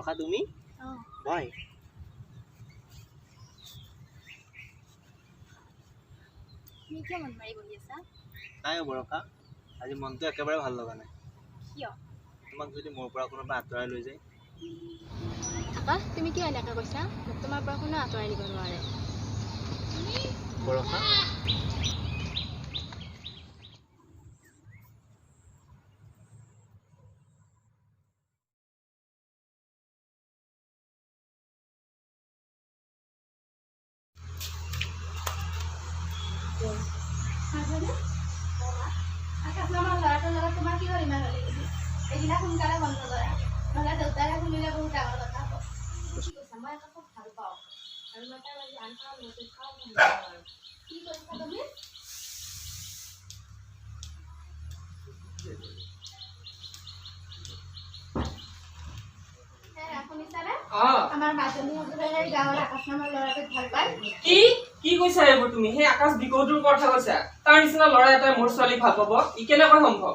বৰষা তুমি মই তুমি কিয় মন মাৰি বহি আছা? নাই বৰষা, আজি মনটো একেবাৰে ভাল লগা নাই। কিয়? তোমাক যদি মোৰ পৰা কোনোবা আঁতৰাই লৈ যায়। আকাশ, তুমি কিয় এনেকৈ কৈছা? মোক তোমাৰ পৰা কোনো আঁতৰাই দিব নোৱাৰে। বৰষা কি কৈছা এইবোৰ তুমি? সেই আকাশ বিকৌটোৰ কথা কৈছা? তাৰ নিচিনা ল'ৰা এটাই মোৰ ছোৱালীক ভাল পাব? ই কেনেকৈ সম্ভৱ?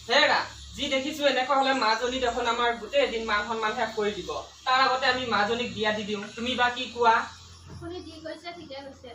হেৰা, যি দেখিছো এনেকৈ হলে মাজনী দেখোন আমাৰ গোটেই দিন মান সন্মান শেষ কৰি দিব। তাৰ আগতে আমি মাজনীক বিয়া দি দিওঁ। তুমি বা কি কোৱা? আপুনি যি কৈছে ঠিকে কৈছে।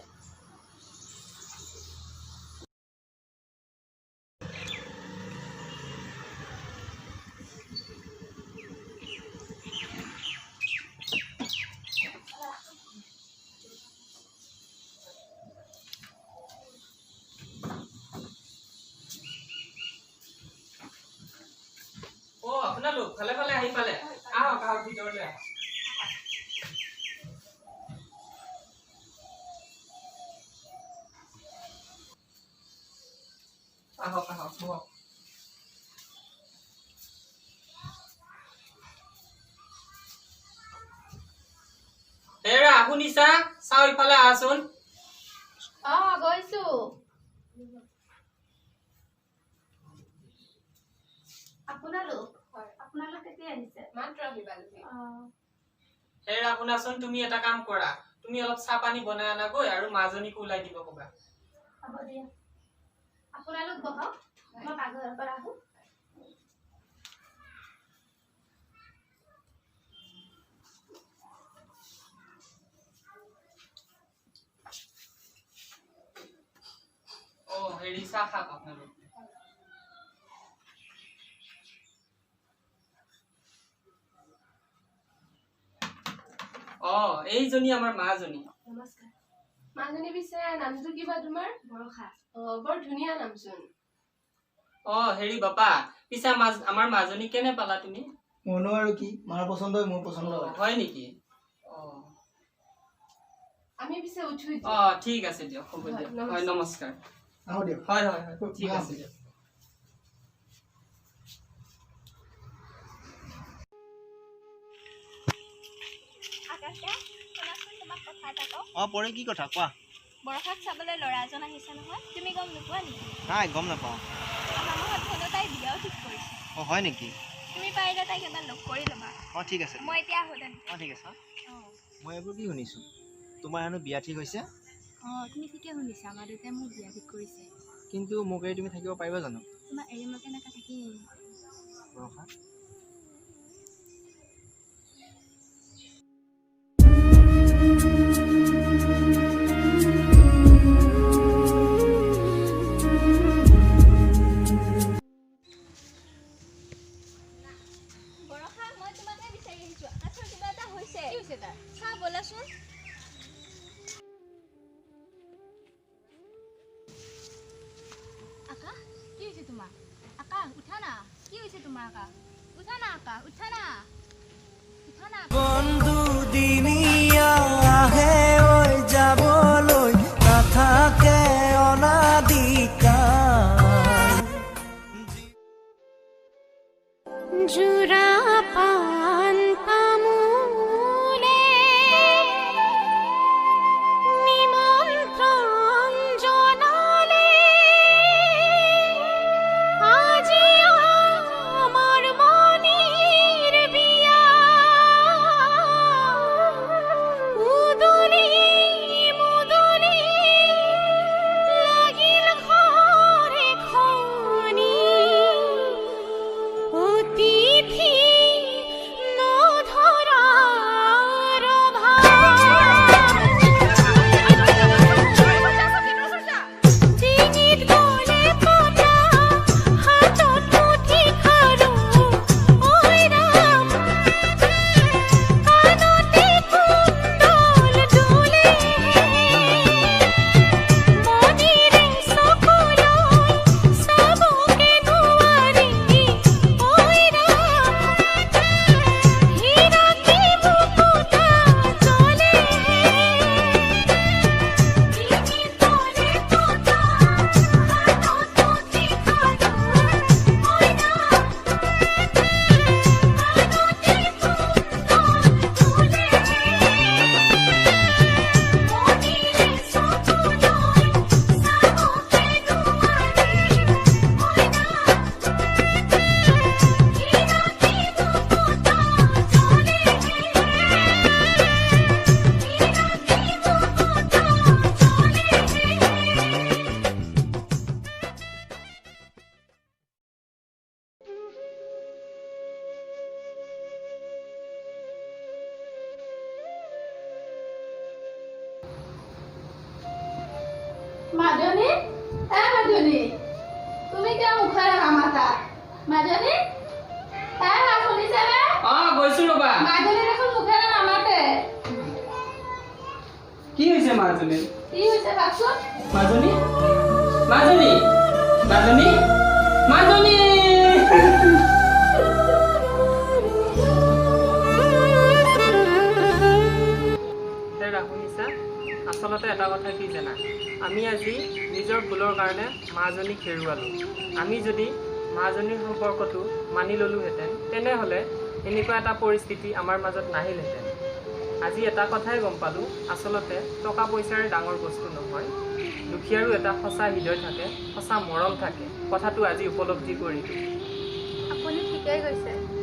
আপোনালোক ভালে ভালে আহি পালে? আহক আহক, ভিতৰলৈ আহক। আহক আহক বহক। হেৰা, শুনিছা? চাও ইফালে আহচোন। গৈছো। আপোনালোক কেতিয়া আহিছে? মাত্ৰ আহিবা তুমি। হেৰা, শুনাচোন, তুমি এটা কাম কৰা। তুমি অলপ চাহ পানী বনাই আনাগৈ আৰু মাজনীকো ওলাই দিব ক'বা। হ'ব দিয়া। আপোনালোক বহক, মই পাকঘৰৰ পৰা আহো। হেৰি, চাহ খাওক আপোনালোক। এইজনী আমাৰ মাজনী। নমস্কাৰ। মাজনী পিছে নামটো কিবা তোমাৰ? বৰষা। বৰ ধুনীয়া নামচোন। হেৰি বাপা, পিছে আমাৰ মাজনী কেনে পালা তুমি? মনো আৰু কি, মাৰ পছন্দ হয়, মোৰ পছন্দ হয়। হয় নেকি? আমি পিছে উঠো। ঠিক আছে দিয়ক, হ'ব দিয়ক। হয়, নমস্কাৰ। আহো দিয়ক। হয় হয় হয়, ঠিক আছে দিয়ক। পৰে কি কথা কোৱা? বৰষাক চাবলৈ ল'ৰা এজন আহিছে নহয়, তুমি গম নোপোৱা নেকি? নাই, গম নাপাওঁ। অহা মাহত হেনো তাই বিয়াও ঠিক কৰিছে। হয় নেকি? তুমি পাৰিলে তাইক এবাৰ লগ কৰি ল'বা। ঠিক আছে। মই এতিয়া আহো তেন্তে। ঠিক আছে। মই এইবোৰ কি শুনিছো? তোমাৰ হেনো বিয়া ঠিক হৈছে? তুমি ঠিকে শুনিছা, আমাৰ দেউতাই মোক বিয়া ঠিক কৰিছে। কিন্তু মোক এৰি তুমি থাকিব পাৰিবা জানো? তোমাৰ এৰি মই কেনেকৈ থাকিম? বৰষা, মই তোমাকে বিচাৰি আহিছো। আকাশৰ কিবা এটা হৈছে। কি হৈছে তাৰ? চা বলাচোন। আকাশ, কি হৈছে তোমাৰ? আকাশ, উঠা না। কি হৈছে তোমাৰ আকাশ? উঠা না আকাশ, উঠা না। উঠা না। বন্ধু দিনিয়া আহে ওই যাবলৈ নাথাকে অনাদিকাল জুৰা পান তামোলে নিমন্ত্ৰণ জনালে আজি আমাৰ মনিৰ বিয়া মাজনী মাজনী তুমি কিয় মুখেৰে নামাতা মাজনী শুনিছানে গৈছো ৰবা মাজনী দেখোন মুখেৰে নামাতে কি হৈছে মাজনী কি হৈছে ভাবচোন মাজনী মাজনী মাজনী মাজনী শুনিছা আচলতে এটা কথা কি জানা আমি আজি নিজৰ ভুলৰ কাৰণে মাজনীক হেৰুৱালোঁ আমি যদি মাজনীৰ সম্পৰ্কটো মানি ল'লোহেঁতেন তেনেহ'লে এনেকুৱা এটা পৰিস্থিতি আমাৰ মাজত নাহিলহেঁতেন আজি এটা কথাই গম পালোঁ আচলতে টকা পইচাৰ ডাঙৰ বস্তু নহয় দুখীয়াৰো এটা সঁচা হৃদয় থাকে সঁচা মৰম থাকে কথাটো আজি উপলব্ধি কৰিলোঁ আপুনি ঠিকেই কৈছে